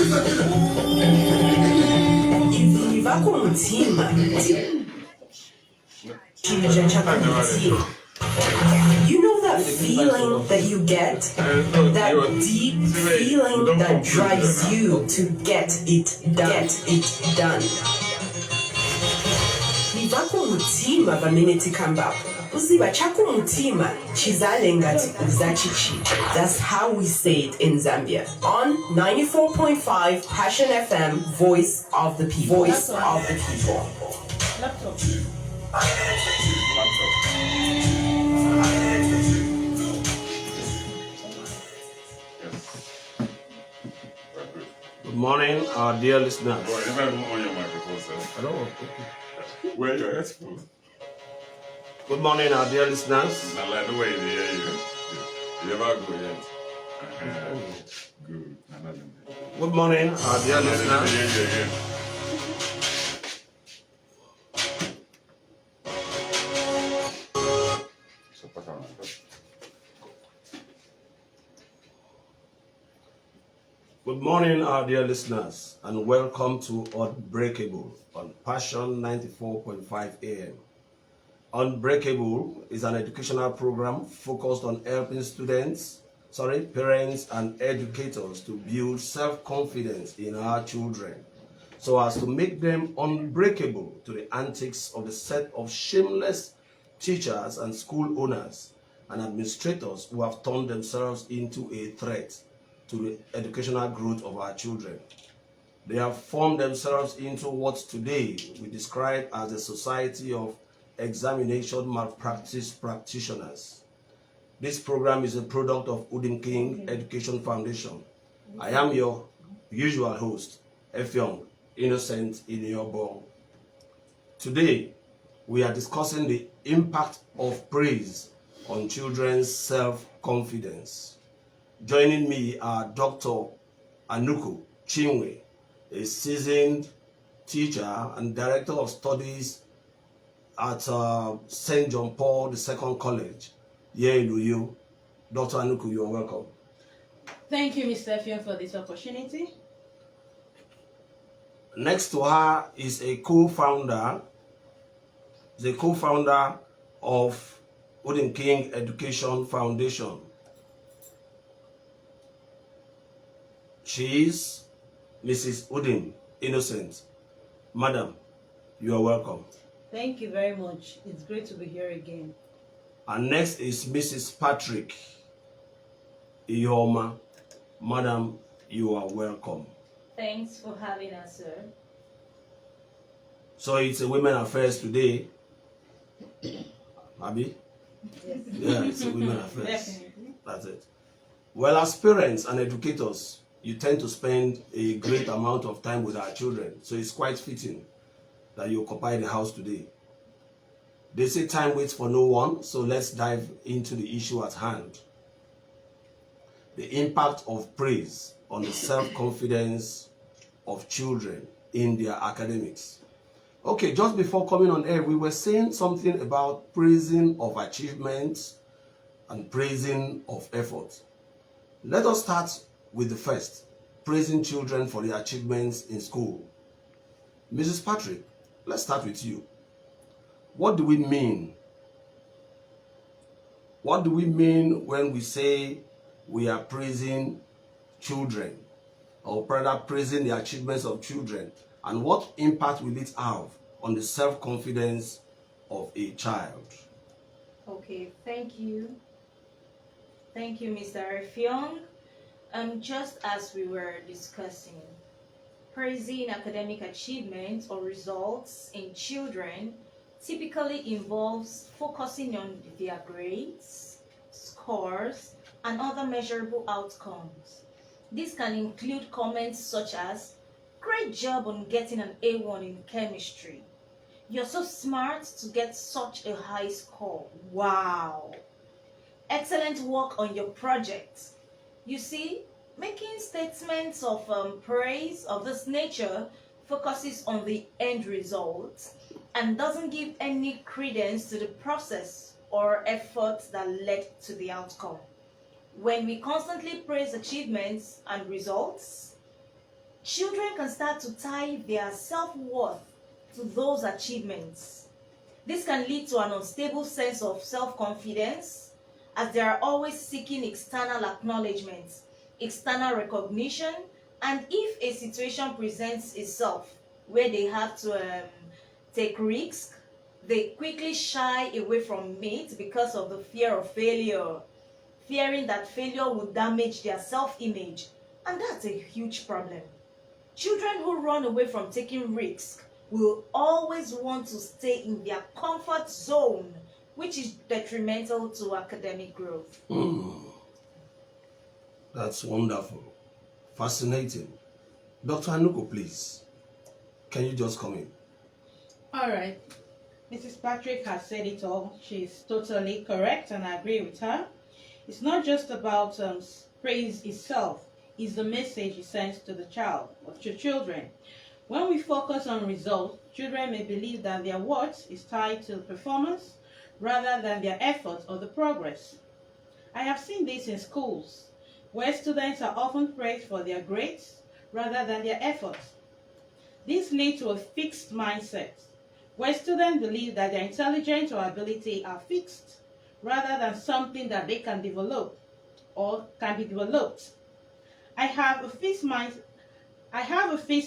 Iva kumutima. You know that feeling that you get? That deep feeling that drives you to get it done. Iva kumutima vaminiti kamba. Uziva chakumutima chizale ngati uzachichi. That's how we say it in Zambia. On 94.5 Passion FM, Voice of the People. Voice of the People. Laptop. Good morning, our dear listeners. Well, you might move on your microphone, sir. Hello. Where your headphones? Good morning, our dear listeners. Not like the way they hear you. You ever go yet? Good. Good morning, our dear listeners. Good morning, our dear listeners, and welcome to Unbreakable on Passion 94.5 AM. Unbreakable is an educational program focused on helping parents and educators to build self-confidence in our children so as to make them unbreakable to the antics of the set of shameless teachers and school owners and administrators who have turned themselves into a threat to the educational growth of our children. They have formed themselves into what today we describe as the Society of Examination Malpractice Practitioners. This program is a product of Udin King Education Foundation. I am your usual host, Effiong Innocent Iniobong. Today, we are discussing the impact of praise on children's self-confidence. Joining me are Dr. Anuku Chinwe, a seasoned teacher and director of studies at St. John Paul II College, here in Uyo. Dr. Anuku, you are welcome. Thank you, Mr. Effiong, for this opportunity. Next to her is a co-founder of Udin King Education Foundation. She is Mrs. Udin Innocent. Madam, you are welcome. Thank you very much. It's great to be here again. And next is Mrs. Patrick Ioma. Madam, you are welcome. Thanks for having us, sir. So it's a women affairs today. Abby? Yes. Yeah, it's a women affairs. Definitely. That's it. Well, as parents and educators, you tend to spend a great amount of time with our children. So it's quite fitting that you occupy the house today. They say time waits for no one, so let's dive into the issue at hand. The impact of praise on the self-confidence of children in their academics. Okay, just before coming on air, we were saying something about praising of achievements and praising of effort. Let us start with the first, praising children for their achievements in school. Mrs. Patrick, let's start with you. What do we mean? What do we mean when we say we are praising children, or rather praising the achievements of children? And what impact will it have on the self-confidence of a child? Okay, thank you. Thank you, Mr. Effiong. Just as we were discussing, praising academic achievements or results in children typically involves focusing on their grades, scores, and other measurable outcomes. This can include comments such as, "Great job on getting an A1 in chemistry. You're so smart to get such a high score. Wow. Excellent work on your project." You see, making statements of praise of this nature focuses on the end result and doesn't give any credence to the process or effort that led to the outcome. When we constantly praise achievements and results, children can start to tie their self-worth to those achievements. This can lead to an unstable sense of self-confidence, as they are always seeking external acknowledgement, external recognition, and if a situation presents itself where they have to take risks, they quickly shy away from it because of the fear of failure, fearing that failure will damage their self-image, and that's a huge problem. Children who run away from taking risks will always want to stay in their comfort zone, which is detrimental to academic growth. That's wonderful. Fascinating. Dr. Anuko, please. Can you just come in? All right. Mrs. Patrick has said it all. She's totally correct, and I agree with her. It's not just about praise itself. It's the message it sends to the child or to children. When we focus on results, children may believe that their worth is tied to performance rather than their effort or the progress. I have seen this in schools, where students are often praised for their grades rather than their efforts. This leads to a fixed mindset, where students believe that their intelligence or ability are fixed rather than something that they can develop or can be developed. I have a fixed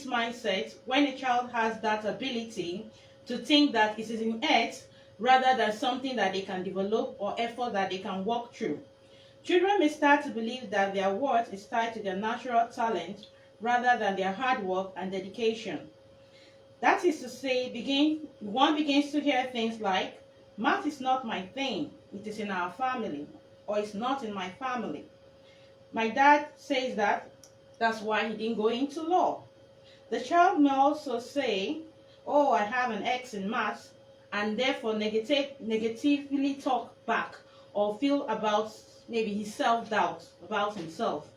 mindset when a child has that ability to think that it is innate rather than something that they can develop or effort that they can work through. Children may start to believe that their worth is tied to their natural talent rather than their hard work and dedication. That is to say, one begins to hear things like, math is not my thing, it is in our family, or it's not in my family. My dad says that's why he didn't go into law. The child may also say, oh, I have an X in math, and therefore negatively talk back or feel about maybe his self-doubt about himself.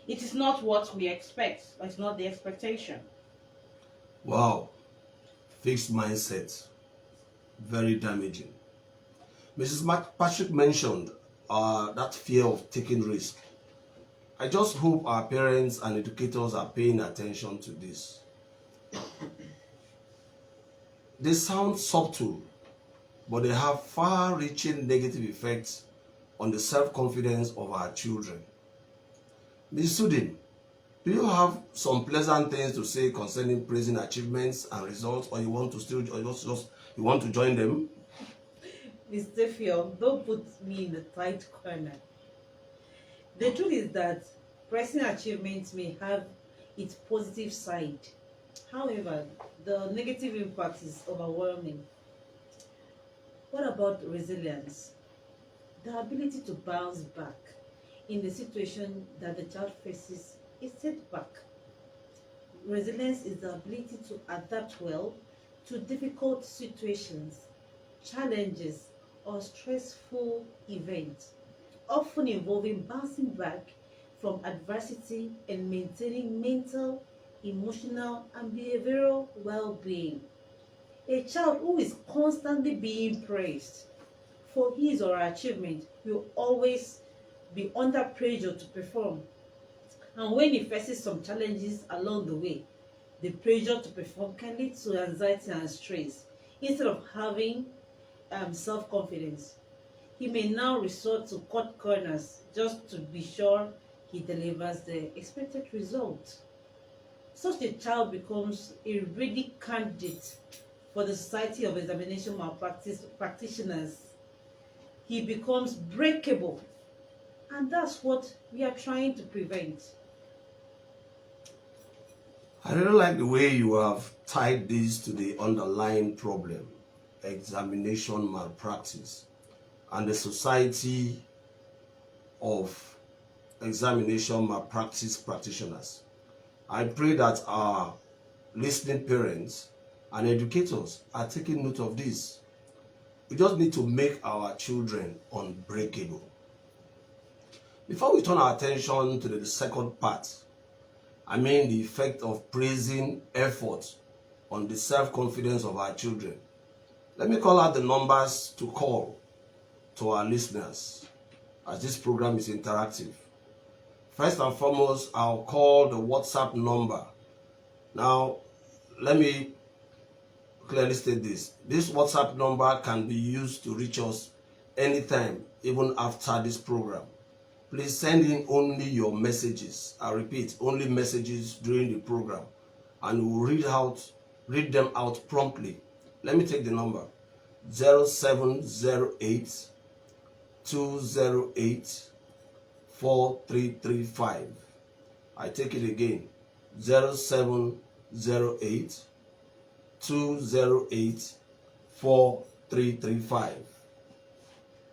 It is not what we expect, or it's not the expectation. Wow. Fixed mindset. Very damaging. Mrs. Patrick mentioned that fear of taking risk. I just hope our parents and educators are paying attention to this. They sound subtle, but they have far-reaching negative effects on the self-confidence of our children. Ms. Sudin, do you have some pleasant things to say concerning praising achievements and results, or you want to join them? Mr. Fion, don't put me in the tight corner. The truth is that praising achievements may have its positive side. However, the negative impact is overwhelming. What about resilience? The ability to bounce back in the situation that the child faces a setback. Resilience is the ability to adapt well to difficult situations, challenges, or stressful events, often involving bouncing back from adversity and maintaining mental, emotional, and behavioral well-being. A child who is constantly being praised for his or her achievement will always be under pressure to perform. And when he faces some challenges along the way, the pressure to perform can lead to anxiety and stress instead of having self-confidence. He may now resort to cut corners just to be sure he delivers the expected result. Such a child becomes a ready candidate for the Society of Examination Malpractice practitioners. He becomes breakable, and that's what we are trying to prevent. I really like the way you have tied this to the underlying problem, examination malpractice, and the Society of Examination Malpractice practitioners. I pray that our listening parents and educators are taking note of this. We just need to make our children unbreakable. Before we turn our attention to the second part, I mean the effect of praising effort on the self-confidence of our children, let me call out the numbers to call to our listeners, as this program is interactive. First and foremost, I'll call the WhatsApp number Now, let me clearly state this. This WhatsApp number can be used to reach us anytime, even after this program. Please send in only your messages. I repeat, only messages during the program, and we'll read them out promptly. Let me take the number: 0708 208 4335. I take it again: 0708 208 4335.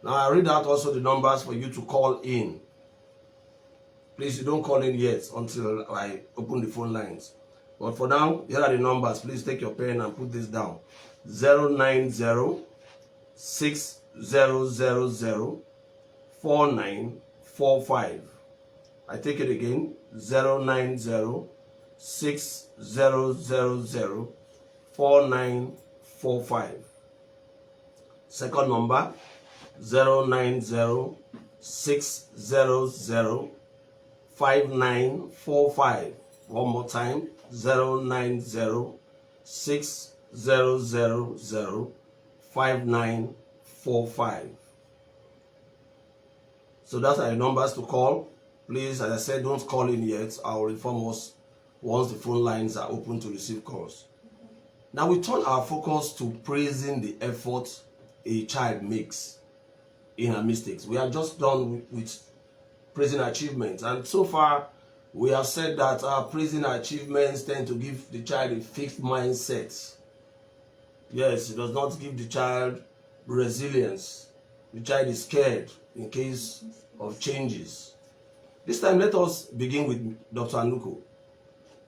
Now I read out also the numbers for you to call in. Please, you don't call in yet until I open the phone lines. But for now, here are the numbers. Please take your pen and put this down: 090 6000 4945. I take it again: 090 6000 4945. Second number: 090 600 5945. One more time: 090 6000 5945. So that's the numbers to call. Please, as I said, don't call in yet. I will inform us once the phone lines are open to receive calls. Now we turn our focus to praising the effort a child makes in her mistakes. We are just done with praising achievements, and so far we have said that praising achievements tend to give the child a fixed mindset. Yes, it does not give the child resilience. The child is scared in case of changes. This time, let us begin with Dr. Anuko.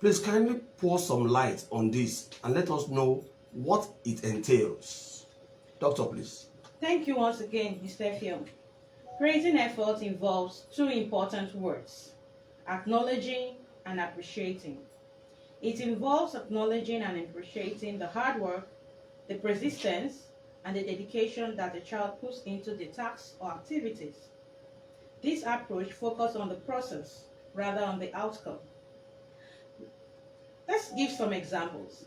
Please kindly pour some light on this and let us know what it entails. Doctor, please. Thank you once again, Mr. Fion. Praising effort involves two important words: acknowledging and appreciating. It involves acknowledging and appreciating the hard work, the persistence, and the dedication that the child puts into the tasks or activities. This approach focuses on the process rather than the outcome. Let's give some examples.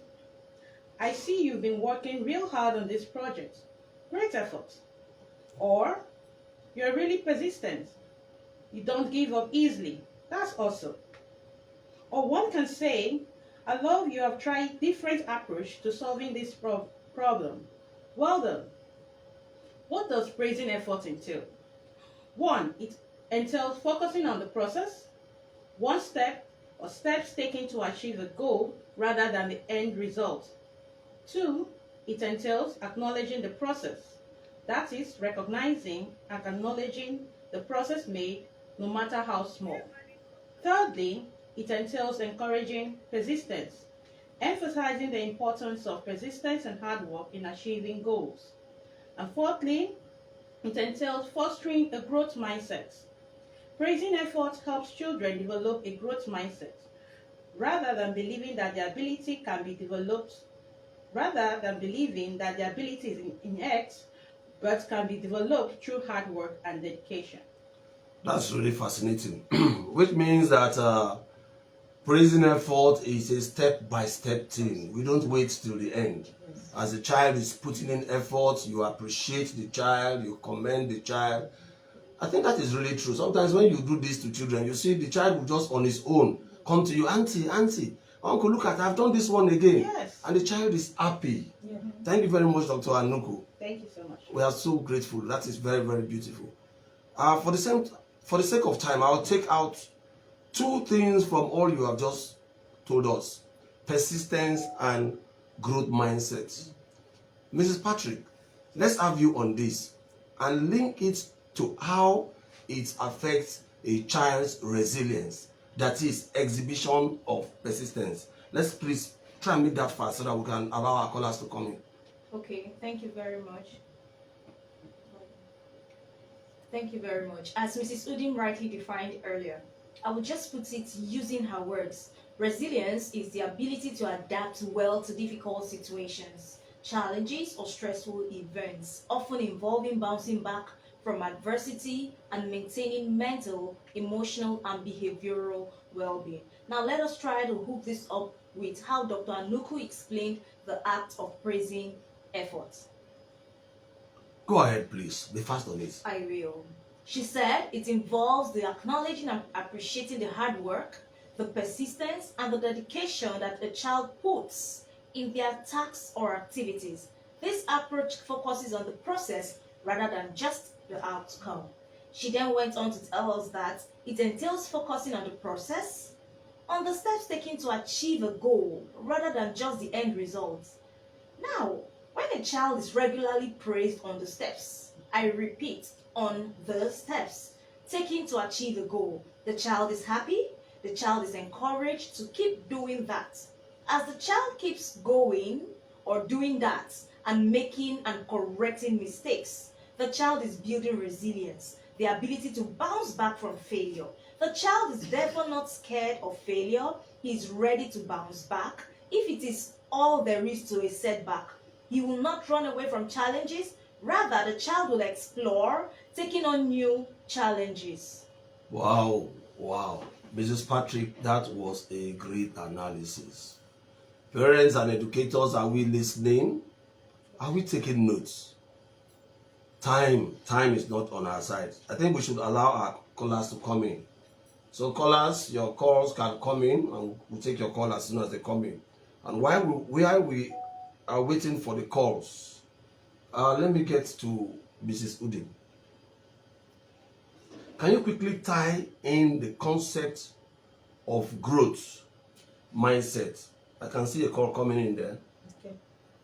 I see you've been working real hard on this project. Great effort. Or, you're really persistent. You don't give up easily. That's awesome. Or one can say, I love you have tried different approach to solving this problem. Well done. What does praising effort entail? One, it entails focusing on the process, one step or steps taken to achieve a goal rather than the end result. Two, it entails acknowledging the process. That is, recognizing and acknowledging the process made, no matter how small. Thirdly, it entails encouraging persistence, emphasizing the importance of persistence and hard work in achieving goals. And fourthly, it entails fostering a growth mindset. Praising effort helps children develop a growth mindset, rather than believing that their ability can be developed, rather than believing that their ability is innate, but can be developed through hard work and dedication. That's really fascinating. Which means that praising effort is a step-by-step thing. We don't wait till the end. As the child is putting in effort, you appreciate the child, you commend the child. I think that is really true. Sometimes when you do this to children, you see the child will just on his own come to you, auntie, uncle, look at, I've done this one again. Yes. And the child is happy. Yeah. Thank you very much, Dr. Anuko. Thank you so much. We are so grateful. That is very, very beautiful. For the sake of time, I'll take out two things from all you have just told us: persistence and growth mindset. Mrs. Patrick, let's have you on this and link it to how it affects a child's resilience, that is, exhibition of persistence. Let's please try and make that fast so that we can allow our callers to come in. Okay, thank you very much. Thank you very much. As Mrs. Udim rightly defined earlier, I will just put it using her words. Resilience is the ability to adapt well to difficult situations, challenges, or stressful events, often involving bouncing back from adversity and maintaining mental, emotional, and behavioral well-being. Now let us try to hook this up with how Dr. Anuku explained the act of praising effort. Go ahead, please. Be fast on it. I will. She said it involves the acknowledging and appreciating the hard work, the persistence, and the dedication that a child puts in their tasks or activities. This approach focuses on the process rather than just the outcome. She then went on to tell us that it entails focusing on the process, on the steps taken to achieve a goal rather than just the end result. Now, when a child is regularly praised on the steps, I repeat, on the steps taken to achieve a goal, the child is happy, the child is encouraged to keep doing that. As the child keeps going or doing that and making and correcting mistakes, the child is building resilience, the ability to bounce back from failure. The child is therefore not scared of failure. He is ready to bounce back if it is all there is to a setback. He will not run away from challenges. Rather, the child will explore, taking on new challenges. Wow, wow. Mrs. Patrick, that was a great analysis. Parents and educators, are we listening? Are we taking notes? Time is not on our side. I think we should allow our callers to come in. So callers, your calls can come in and we'll take your call as soon as they come in. And while we are waiting for the calls, let me get to Mrs. Udin. Can you quickly tie in the concept of growth mindset? I can see a call coming in there. Okay.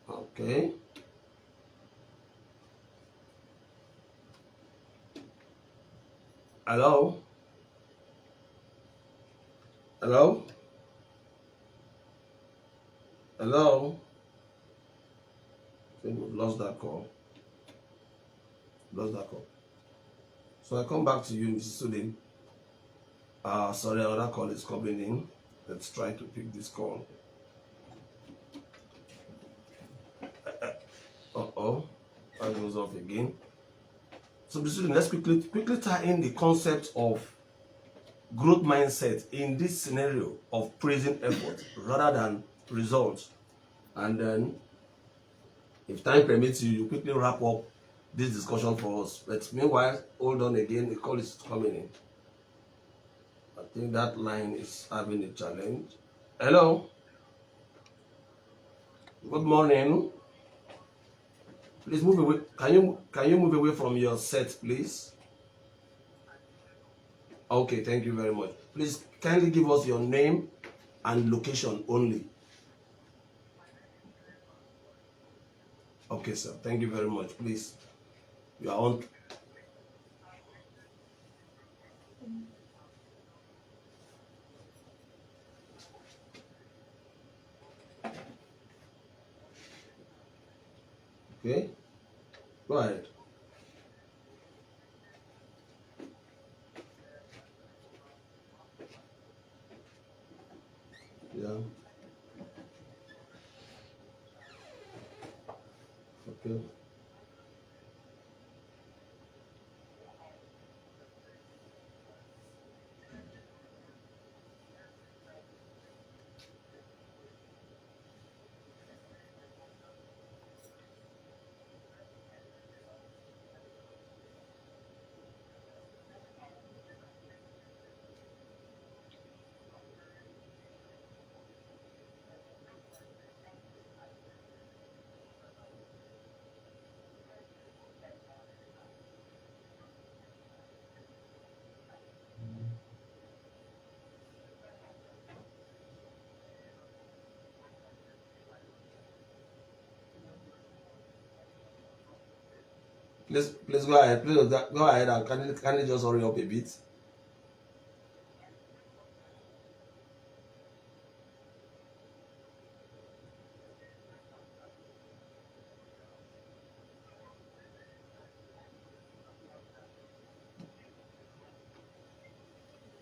Okay. Hello? Hello? Hello? I think we've lost that call. So I come back to you, Mrs. Sudin. Sorry, another call is coming in. Let's try to pick this call. That goes off again. So, Mrs. Sudin, let's quickly tie in the concept of growth mindset in this scenario of praising effort rather than results. And then, if time permits you, quickly wrap up this discussion for us. But meanwhile, hold on again, the call is coming in. I think that line is having a challenge. Hello? Good morning. Please move away. Can you move away from your set, please? Okay, thank you very much. Please kindly give us your name and location only. Okay, sir. Thank you very much. Please, you are on. Okay, go ahead. Yeah. Okay. Please go ahead. Please go ahead and can you just hurry up a bit?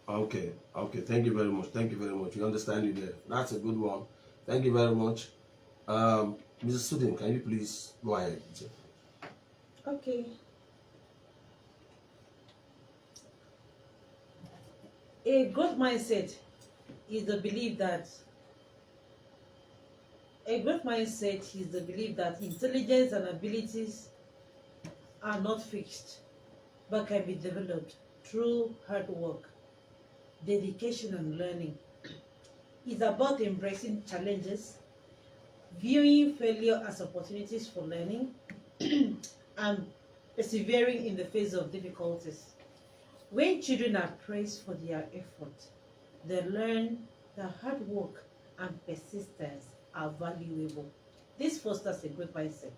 Okay. Thank you very much. We understand you there. That's a good one. Thank you very much. Mrs. Sudin, can you please go ahead? Okay. A growth mindset is the belief that intelligence and abilities are not fixed, but can be developed through hard work, dedication, and learning. It's about embracing challenges, viewing failure as opportunities for learning, and persevering in the face of difficulties. When children are praised for their effort, they learn that hard work and persistence are valuable. This fosters a growth mindset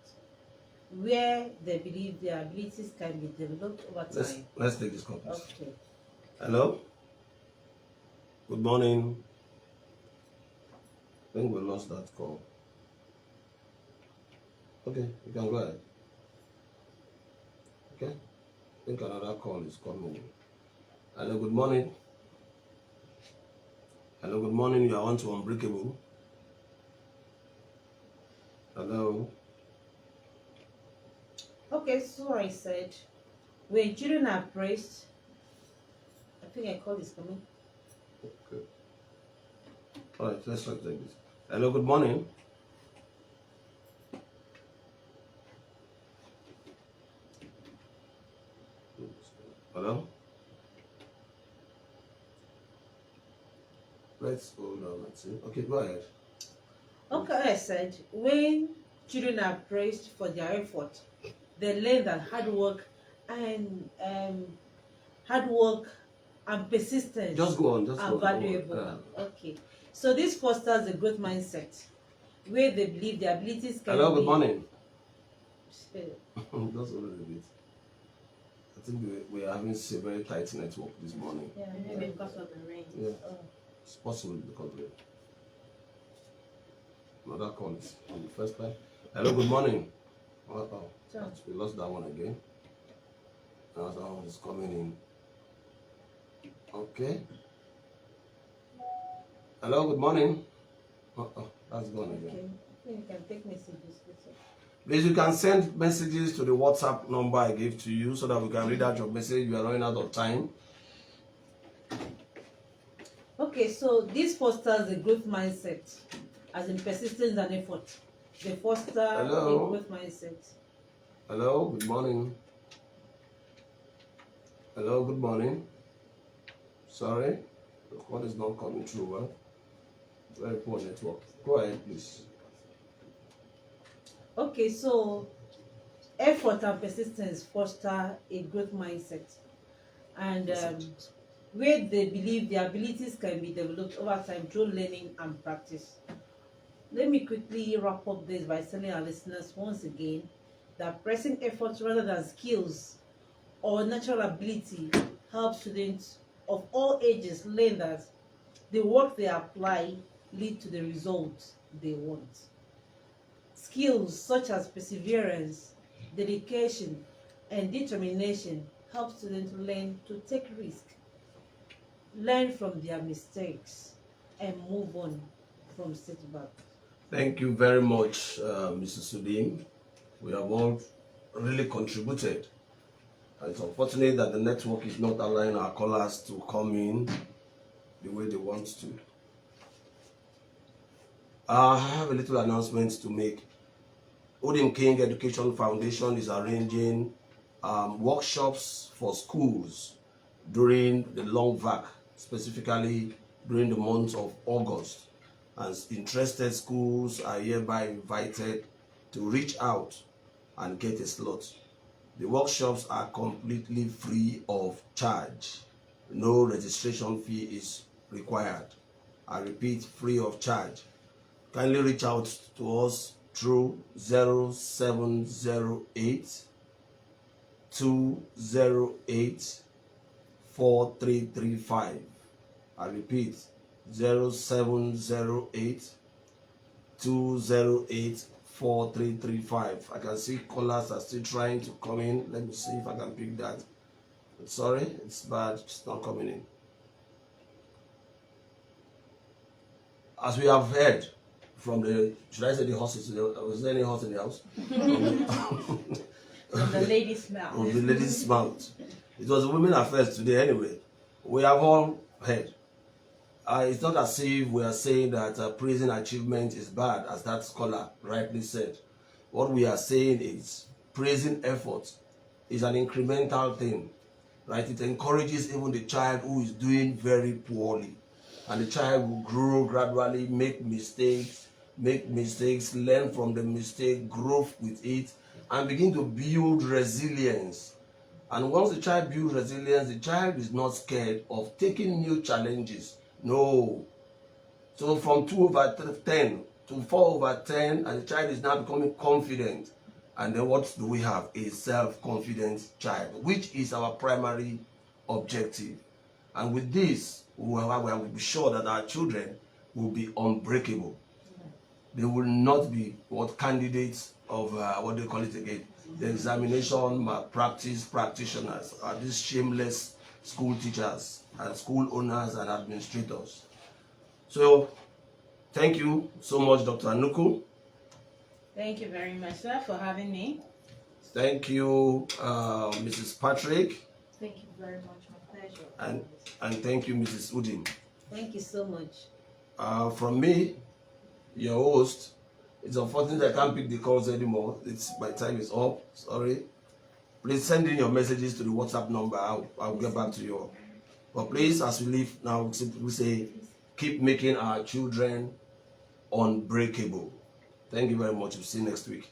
where they believe their abilities can be developed over time. Let's take this call, please. Okay. Hello? Good morning. I think we lost that call. Okay, you can go ahead. Okay? I think another call is coming. Hello, good morning. Hello, good morning. You are on to Unbreakable. Hello? Okay, so I said, when children are praised, I think a call is coming. Okay. All right, let's take this. Hello, good morning. Hello? Let's hold on. Let's see. Okay, go ahead. Okay, I said, when children are praised for their effort, they learn that hard work and persistence Just go on. Just are go on. valuable. Okay, so this fosters a growth mindset where they believe their abilities can Hello, be. good morning. Just hold on a bit. I think we are having a very tight network this morning. Yeah, Maybe because of the rain. Yeah. Oh. It's possible because we another call is on the first line. Hello, good morning. Sure. We lost that one again. Now that one is coming in. Okay. Hello, good morning. That's gone again. Okay, you can take messages. Please, you can send messages to the WhatsApp number I gave to you so that we can read out your message. We are running out of time. Okay, so this fosters a growth mindset, as in persistence and effort. They foster Hello? a growth mindset. Hello, good morning. Hello, good morning. Sorry, the call is not coming through well. Very poor network. Go ahead, please. Okay, so effort and persistence foster a growth mindset, and where they believe their abilities can be developed over time through learning and practice. Let me quickly wrap up this by telling our listeners once again that pressing efforts rather than skills or natural ability helps students of all ages learn that the work they apply lead to the results they want. Skills such as perseverance, dedication, and determination help students learn to take risks, learn from their mistakes, and move on from setbacks. Thank you very much, Mr. Sudim. We have all really contributed. It's unfortunate that the network is not allowing our callers to come in the way they want to. I have a little announcement to make. Odim King Education Foundation is arranging workshops for schools during the long vac, specifically during the month of August. And interested schools are hereby invited to reach out and get a slot. The workshops are completely free of charge. No registration fee is required. I repeat, free of charge. Kindly reach out to us through 0708 208 4335. I repeat, 0708 208 4335. I can see callers are still trying to come in. Let me see if I can pick that. Sorry, it's bad. It's not coming in. As we have heard from the, should I say the horses? Was there any horse in the house? From the lady's mouth. From the lady's mouth. It was Women Affairs today anyway. We have all head. It's not as if we are saying that praising achievement is bad, as that scholar rightly said. What we are saying is praising effort is an incremental thing, right? It encourages even the child who is doing very poorly, and the child will grow gradually, make mistakes, learn from the mistake, grow with it, and begin to build resilience. And once the child builds resilience, the child is not scared of taking new challenges. No. So from 2/10 to 4/10, and the child is now becoming confident. And then what do we have? A self-confident child, which is our primary objective. And with this, we will be sure that our children will be unbreakable. They will not be candidates of what they call it again, the examination malpractice practitioners, these shameless school teachers and school owners and administrators. So thank you so much, Dr. Anuku. Thank you very much, sir, for having me. Thank you, Mrs. Patrick. Thank you very much, my pleasure. And thank you, Mrs. Udin. Thank you so much. From me, your host, it's unfortunate I can't pick the calls anymore. My time is up. Sorry. Please send in your messages to the WhatsApp number. I'll get back to you. But please, as we leave now, we say, keep making our children unbreakable. Thank you very much. We'll see you next week.